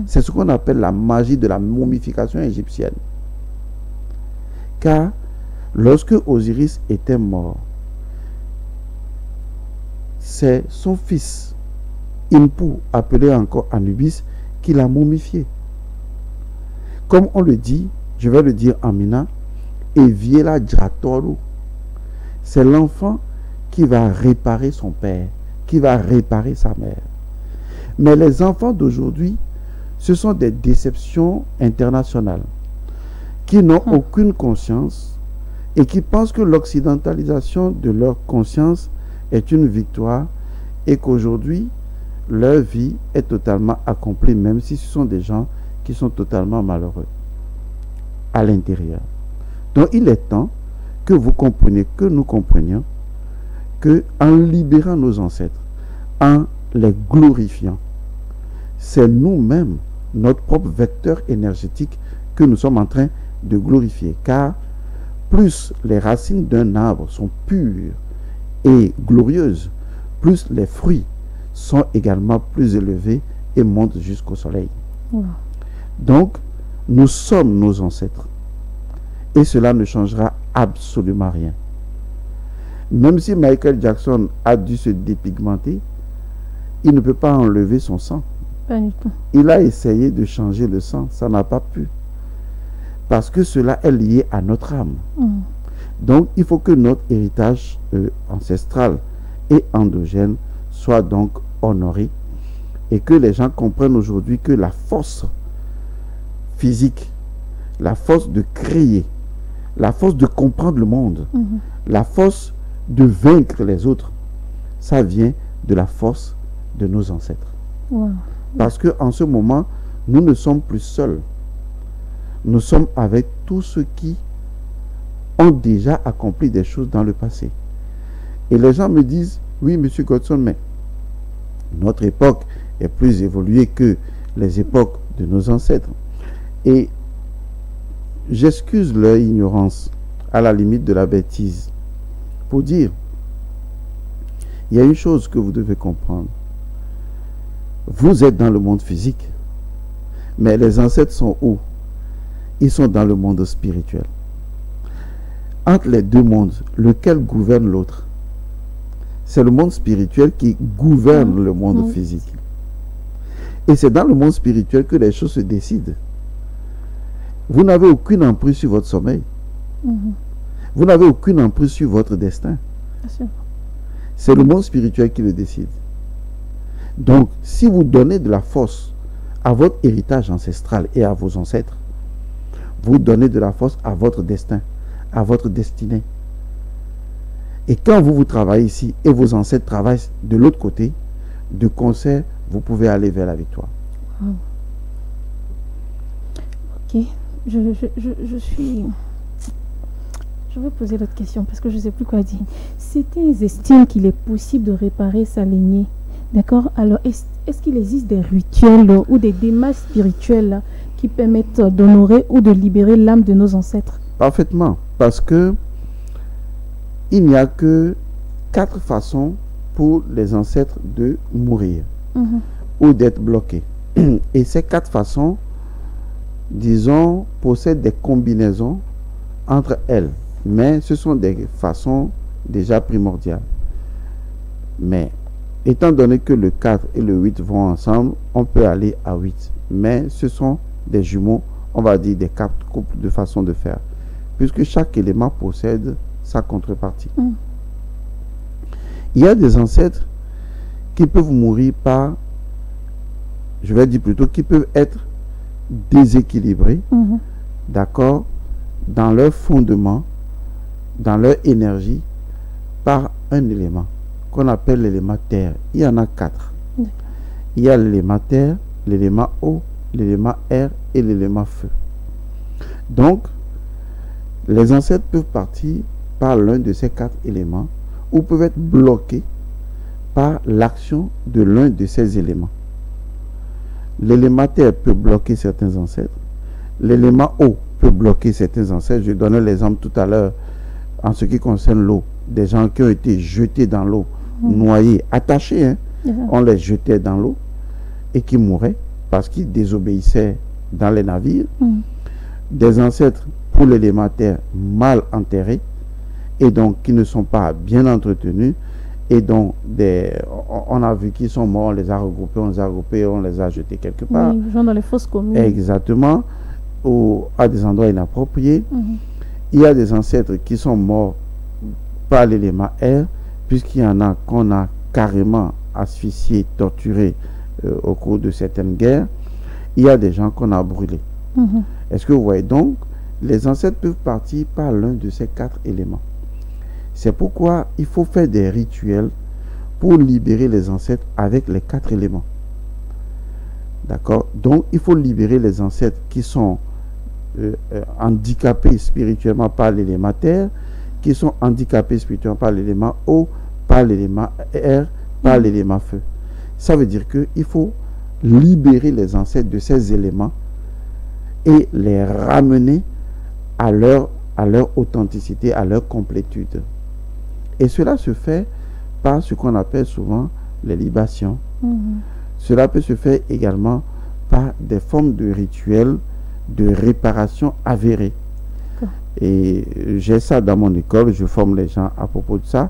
C'est ce qu'on appelle la magie de la momification égyptienne. Car lorsque Osiris était mort, c'est son fils Inpu, appelé encore Anubis, qui l'a momifié. Comme on le dit, je vais le dire en mina, Eviela Dratoro. C'est l'enfant qui va réparer son père, qui va réparer sa mère. Mais les enfants d'aujourd'hui, ce sont des déceptions internationales qui n'ont aucune conscience et qui pensent que l'occidentalisation de leur conscience est une victoire et qu'aujourd'hui, leur vie est totalement accomplie, même si ce sont des gens qui sont totalement malheureux à l'intérieur. Donc, il est temps que vous compreniez, que nous comprenions, que en libérant nos ancêtres, en les glorifiant, c'est nous-mêmes, notre propre vecteur énergétique que nous sommes en train de glorifier. Car plus les racines d'un arbre sont pures et glorieuses, plus les fruits sont également plus élevés et montent jusqu'au soleil. Donc, nous sommes nos ancêtres. Et cela ne changera absolument rien. Même si Michael Jackson a dû se dépigmenter, il ne peut pas enlever son sang. Pas du tout. Il a essayé de changer le sang, ça n'a pas pu. Parce que cela est lié à notre âme. Donc, il faut que notre héritage ancestral et endogène soit donc honoré et que les gens comprennent aujourd'hui que la force physique, la force de créer, la force de comprendre le monde, la force de vaincre les autres, ça vient de la force de nos ancêtres. Parce qu'en ce moment, nous ne sommes plus seuls. Nous sommes avec tous ceux qui ont déjà accompli des choses dans le passé. Et les gens me disent, oui, monsieur Godson, mais notre époque est plus évoluée que les époques de nos ancêtres. Et j'excuse leur ignorance à la limite de la bêtise pour dire, il y a une chose que vous devez comprendre. Vous êtes dans le monde physique, mais les ancêtres sont où? Ils sont dans le monde spirituel. Entre les deux mondes, lequel gouverne l'autre? C'est le monde spirituel qui gouverne le monde physique. Et c'est dans le monde spirituel que les choses se décident. Vous n'avez aucune emprise sur votre sommeil. Vous n'avez aucune emprise sur votre destin. C'est le monde spirituel qui le décide. Donc, si vous donnez de la force à votre héritage ancestral et à vos ancêtres, vous donnez de la force à votre destin, à votre destinée. Et quand vous travaillez ici et vos ancêtres travaillent de l'autre côté, de concert, vous pouvez aller vers la victoire. Ok, je vais poser l'autre question parce que je ne sais plus quoi dire. Certains estiment qu'il est possible de réparer sa lignée. D'accord? Alors, est-ce qu'il existe des rituels ou des démarches spirituelles qui permettent d'honorer ou de libérer l'âme de nos ancêtres? Parfaitement, parce que il n'y a que 4 façons pour les ancêtres de mourir ou d'être bloqués. Et ces 4 façons, disons, possèdent des combinaisons entre elles. Mais ce sont des façons déjà primordiales. Mais étant donné que le 4 et le 8 vont ensemble, on peut aller à 8. Mais ce sont des jumeaux, on va dire des 4 couples de façons de faire. Puisque chaque élément possède sa contrepartie. Il y a des ancêtres qui peuvent mourir par, je vais dire plutôt, qui peuvent être déséquilibrés, d'accord, dans leur fondement, dans leur énergie, par un élément qu'on appelle l'élément terre. Il y en a 4. Il y a l'élément terre, l'élément eau, l'élément air et l'élément feu. Donc, les ancêtres peuvent partir par l'un de ces 4 éléments ou peuvent être bloqués par l'action de l'un de ces éléments. L'élément terre peut bloquer certains ancêtres. L'élément eau peut bloquer certains ancêtres. Je donnais l'exemple tout à l'heure en ce qui concerne l'eau. Des gens qui ont été jetés dans l'eau, noyés, attachés. On les jetait dans l'eau et qui mouraient parce qu'ils désobéissaient dans les navires. Des ancêtres pour l'élément terre mal enterrés et donc qui ne sont pas bien entretenus et donc on a vu qu'ils sont morts, on les a regroupés, on les a jetés quelque part. Oui, genre dans les fosses communes. Exactement, ou à des endroits inappropriés. Il y a des ancêtres qui sont morts par l'élément air, puisqu'il y en a qu'on a carrément asphyxiés, torturés au cours de certaines guerres. Il y a des gens qu'on a brûlés. Est-ce que vous voyez donc, les ancêtres peuvent partir par l'un de ces 4 éléments. C'est pourquoi il faut faire des rituels pour libérer les ancêtres avec les 4 éléments. D'accord? Donc, il faut libérer les ancêtres qui sont handicapés spirituellement par l'élément terre, qui sont handicapés spirituellement par l'élément eau, par l'élément air, par l'élément feu. Ça veut dire qu'il faut libérer les ancêtres de ces éléments et les ramener à leur authenticité, à leur complétude. Et cela se fait par ce qu'on appelle souvent les libations. Cela peut se faire également par des formes de rituels de réparation avérés. Et j'ai ça dans mon école, je forme les gens à propos de ça.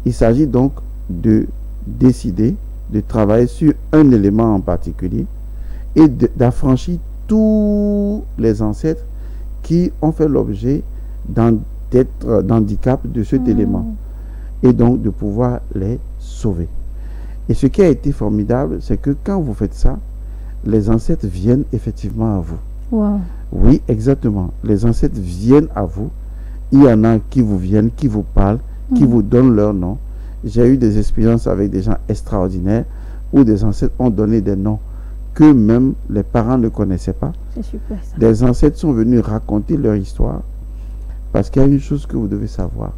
Il s'agit donc de décider de travailler sur un élément en particulier et d'affranchir tous les ancêtres qui ont fait l'objet d'handicap de cet élément et donc de pouvoir les sauver. Et ce qui a été formidable, c'est que quand vous faites ça, les ancêtres viennent effectivement à vous. Oui, exactement. Les ancêtres viennent à vous. Il y en a qui vous viennent, qui vous parlent, qui vous donnent leur nom. J'ai eu des expériences avec des gens extraordinaires où des ancêtres ont donné des noms que même les parents ne connaissaient pas. C'est super ça. Des ancêtres sont venus raconter leur histoire parce qu'il y a une chose que vous devez savoir.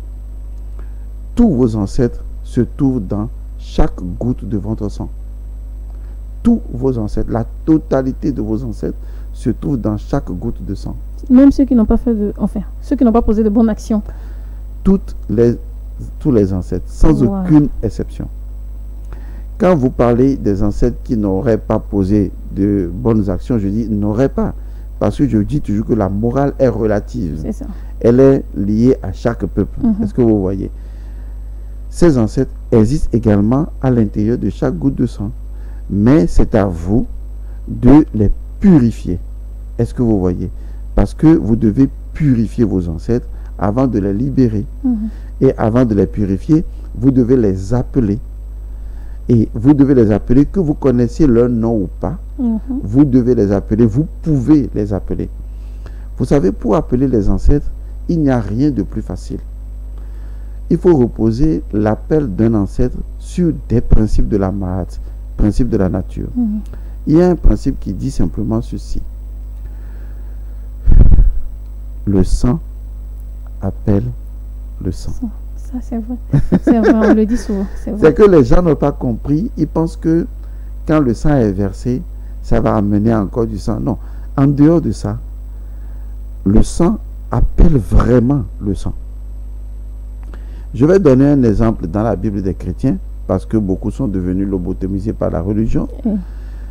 Tous vos ancêtres se trouvent dans chaque goutte de votre sang. Tous vos ancêtres, la totalité de vos ancêtres se trouve dans chaque goutte de sang. Même ceux qui n'ont pas fait ceux qui n'ont pas posé de bonnes actions. Tous les ancêtres, sans aucune exception. Quand vous parlez des ancêtres qui n'auraient pas posé de bonnes actions, je dis n'auraient pas. Parce que je dis toujours que la morale est relative. C'est ça. Elle est liée à chaque peuple. Est-ce que vous voyez? Ces ancêtres existent également à l'intérieur de chaque goutte de sang. Mais c'est à vous de les purifier. Est-ce que vous voyez? Parce que vous devez purifier vos ancêtres avant de les libérer. Et avant de les purifier, vous devez les appeler. Et vous devez les appeler, que vous connaissiez leur nom ou pas. Vous devez les appeler, vous pouvez les appeler. Vous savez, pour appeler les ancêtres, il n'y a rien de plus facile. Il faut reposer l'appel d'un ancêtre sur des principes de la Mahat, principes de la nature. Il y a un principe qui dit simplement ceci. Le sang appelle le sang. Ça, c'est vrai. C'est vrai, on le dit souvent. C'est que les gens n'ont pas compris. Ils pensent que quand le sang est versé, ça va amener encore du sang. Non. En dehors de ça, le sang appelle vraiment le sang. Je vais donner un exemple dans la Bible des chrétiens, parce que beaucoup sont devenus lobotomisés par la religion.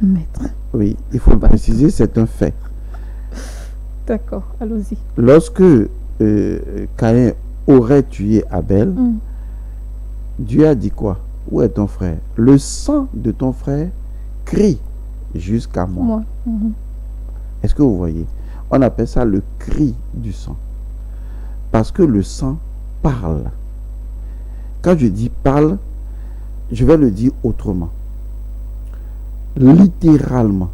Maître. Oui, il faut le préciser, c'est un fait. D'accord, allons-y. Lorsque Caïn aurait tué Abel, Dieu a dit quoi? Où est ton frère? Le sang de ton frère crie jusqu'à moi. Est-ce que vous voyez? On appelle ça le cri du sang. Parce que le sang parle. Quand je dis parle, je vais le dire autrement. Littéralement.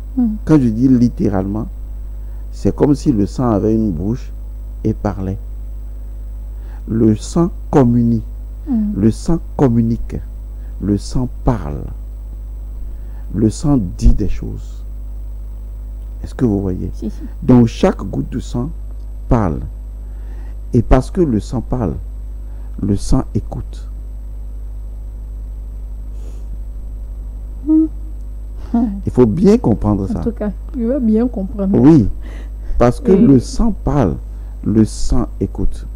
Quand je dis littéralement, c'est comme si le sang avait une bouche et parlait. Le sang communie. Le sang communique. Le sang parle. Le sang dit des choses. Est-ce que vous voyez? Si. Donc chaque goutte de sang parle. Et parce que le sang parle, le sang écoute. Il faut bien comprendre ça. En tout cas, tu vas bien comprendre. Oui, parce que le sang parle, le sang écoute.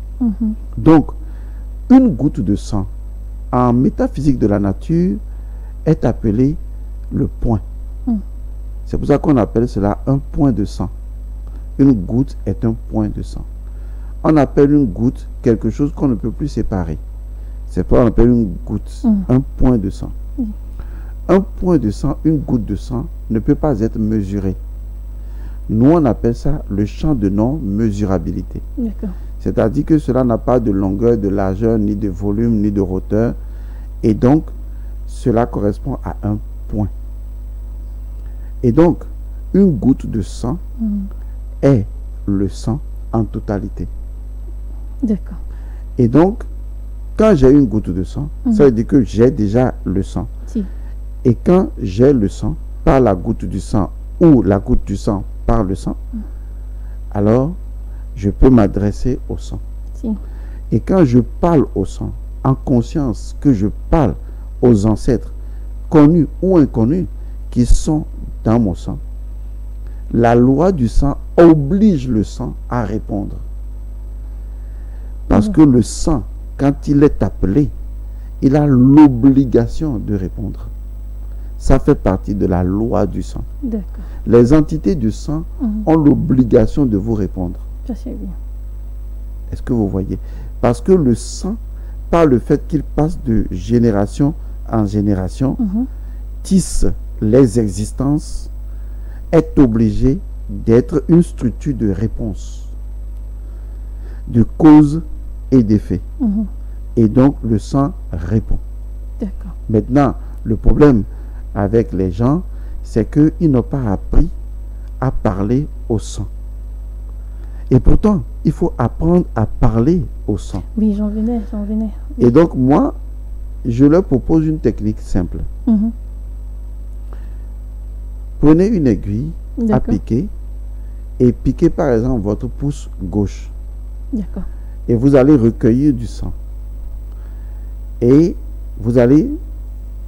Donc, une goutte de sang, en métaphysique de la nature, est appelée le point. C'est pour ça qu'on appelle cela un point de sang. Une goutte est un point de sang. On appelle une goutte quelque chose qu'on ne peut plus séparer. C'est pourquoi on appelle une goutte un point de sang. Un point de sang, une goutte de sang ne peut pas être mesurée. Nous, on appelle ça le champ de non-mesurabilité. C'est-à-dire que cela n'a pas de longueur, de largeur, ni de volume, ni de hauteur. Et donc, cela correspond à un point. Et donc, une goutte de sang est le sang en totalité. D'accord. Et donc, quand j'ai une goutte de sang, ça veut dire que j'ai déjà le sang. Si. Et quand j'ai le sang par la goutte du sang ou la goutte du sang par le sang, alors je peux m'adresser au sang. Si. Et quand je parle au sang, en conscience que je parle aux ancêtres, connus ou inconnus, qui sont dans mon sang, la loi du sang oblige le sang à répondre. Parce que le sang, quand il est appelé, il a l'obligation de répondre. Ça fait partie de la loi du sang. Les entités du sang ont l'obligation de vous répondre. Ça, c'est bien. Est-ce que vous voyez? Parce que le sang, par le fait qu'il passe de génération en génération, tisse les existences, est obligé d'être une structure de réponse, de cause et d'effet. Et donc, le sang répond. D'accord. Maintenant, le problème avec les gens, c'est qu'ils n'ont pas appris à parler au sang. Et pourtant, il faut apprendre à parler au sang. Oui, j'en venais. Et donc, moi, je leur propose une technique simple. Prenez une aiguille à piquer et piquez par exemple votre pouce gauche. D'accord. Et vous allez recueillir du sang. Et vous allez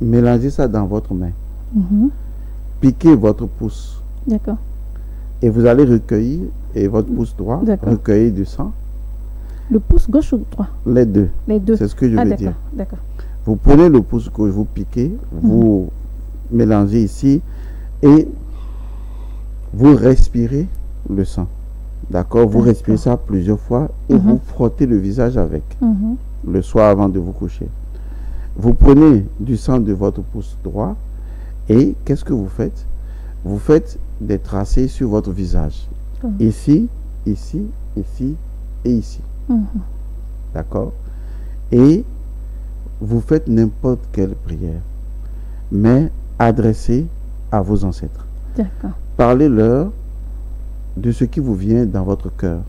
mélanger ça dans votre main. Piquez votre pouce. D'accord. Et vous allez recueillir, et votre pouce droit, recueillir du sang. Le pouce gauche ou droit? Les deux. Les deux. C'est ce que je veux dire. D'accord. Vous prenez le pouce gauche, vous piquez, vous mélangez ici, et vous respirez le sang. D'accord? Vous respirez ça plusieurs fois, et vous frottez le visage avec, le soir avant de vous coucher. Vous prenez du sang de votre pouce droit, et qu'est-ce que vous faites? Vous faites des tracés sur votre visage. Ici, ici, ici et ici. D'accord? Et vous faites n'importe quelle prière, mais adressée à vos ancêtres. D'accord. Parlez-leur de ce qui vous vient dans votre cœur.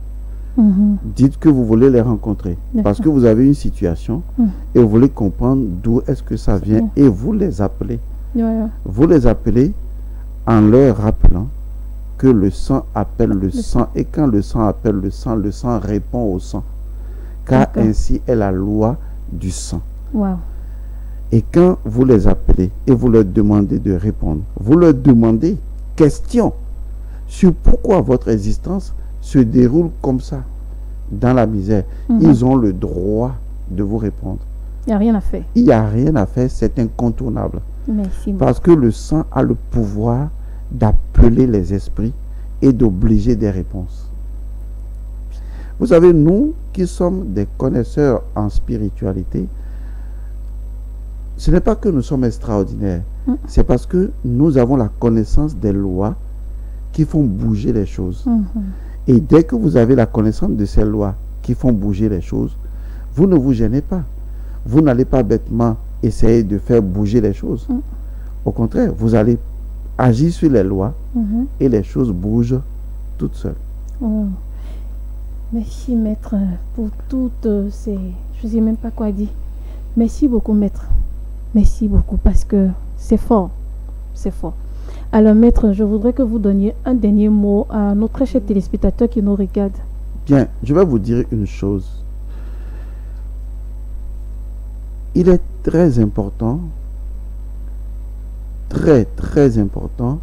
Dites que vous voulez les rencontrer parce que vous avez une situation et vous voulez comprendre d'où est-ce que ça vient et vous les appelez. Vous les appelez en leur rappelant que le sang appelle le sang et quand le sang appelle le sang répond au sang. Car ainsi est la loi du sang. Et quand vous les appelez et vous leur demandez de répondre, vous leur demandez question sur pourquoi votre existence se déroule comme ça, dans la misère. Ils ont le droit de vous répondre. Il n'y a rien à faire. Il n'y a rien à faire, c'est incontournable. Merci. Parce que le sang a le pouvoir d'appeler les esprits et d'obliger des réponses. Vous savez, nous qui sommes des connaisseurs en spiritualité, ce n'est pas que nous sommes extraordinaires, c'est parce que nous avons la connaissance des lois qui font bouger les choses. Et dès que vous avez la connaissance de ces lois qui font bouger les choses, vous ne vous gênez pas. Vous n'allez pas bêtement essayer de faire bouger les choses. Au contraire, vous allez agir sur les lois et les choses bougent toutes seules. Merci, maître, pour toutes ces... Je ne sais même pas quoi dire. Merci beaucoup, maître. Merci beaucoup, parce que c'est fort. C'est fort. Alors, maître, je voudrais que vous donniez un dernier mot à nos très chers téléspectateurs qui nous regardent. Bien, je vais vous dire une chose. Il est très important, très important,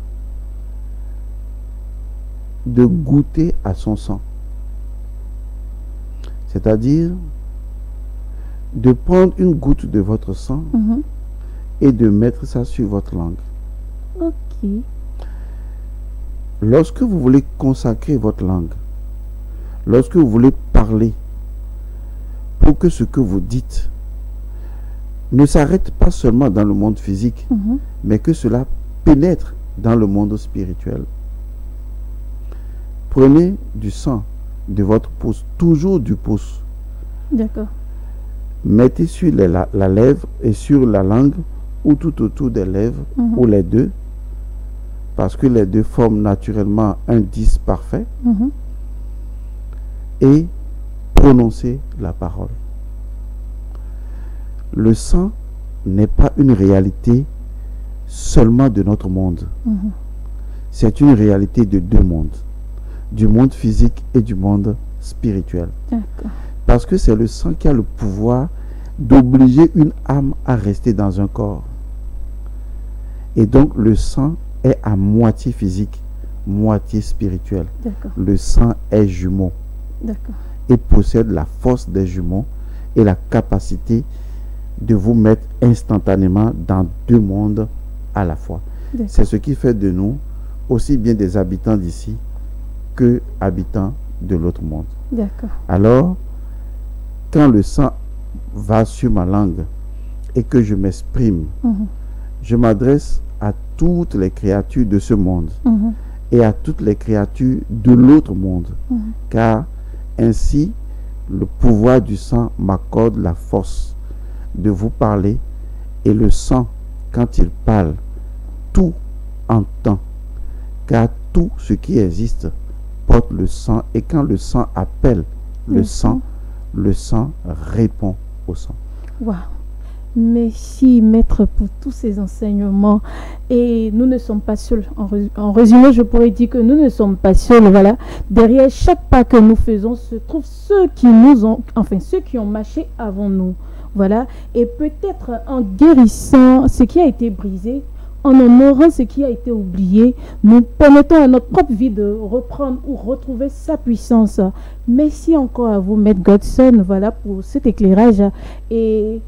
de goûter à son sang. C'est-à-dire de prendre une goutte de votre sang et de mettre ça sur votre langue. Ok. Lorsque vous voulez consacrer votre langue, lorsque vous voulez parler, pour que ce que vous dites ne s'arrête pas seulement dans le monde physique, mais que cela pénètre dans le monde spirituel. Prenez du sang de votre pouce, toujours du pouce. D'accord. Mettez sur la lèvre et sur la langue, ou tout autour des lèvres, ou les deux, parce que les deux forment naturellement un 10 parfait, et prononcez la parole. Le sang n'est pas une réalité seulement de notre monde. C'est une réalité de deux mondes, du monde physique et du monde spirituel. Parce que c'est le sang qui a le pouvoir d'obliger une âme à rester dans un corps. Et donc le sang est à moitié physique, moitié spirituel. Le sang est jumeau et possède la force des jumeaux et la capacité de vous mettre instantanément dans deux mondes à la fois. C'est ce qui fait de nous aussi bien des habitants d'ici que habitants de l'autre monde. Alors, quand le sang va sur ma langue et que je m'exprime, je m'adresse à toutes les créatures de ce monde et à toutes les créatures de l'autre monde, car ainsi le pouvoir du sang m'accorde la force de vous parler, et le sang, quand il parle, tout entend, car tout ce qui existe porte le sang, et quand le sang appelle le sang répond au sang. Waouh! Merci, maître, pour tous ces enseignements. Et nous ne sommes pas seuls. En résumé, je pourrais dire que nous ne sommes pas seuls. Voilà. Derrière chaque pas que nous faisons se trouvent ceux qui ont marché avant nous. Voilà. Et peut-être en guérissant ce qui a été brisé, en honorant ce qui a été oublié, nous permettons à notre propre vie de reprendre ou retrouver sa puissance. Merci encore à vous, Maître Godson, voilà, pour cet éclairage. Et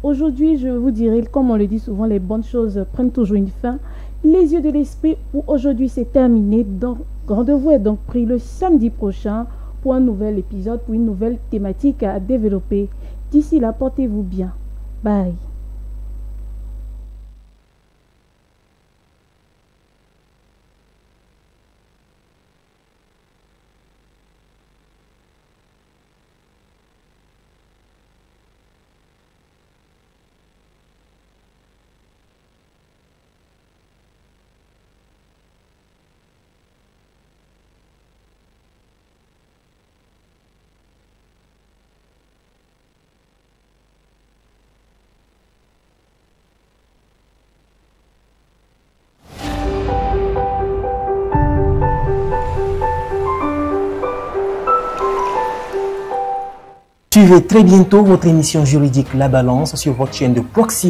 aujourd'hui, je vous dirai, comme on le dit souvent, les bonnes choses prennent toujours une fin. Les yeux de l'esprit, pour aujourd'hui, c'est terminé. Donc, rendez-vous est donc pris le samedi prochain pour un nouvel épisode, pour une nouvelle thématique à développer. D'ici là, portez-vous bien. Bye. Suivez très bientôt votre émission juridique La Balance sur votre chaîne de proximité.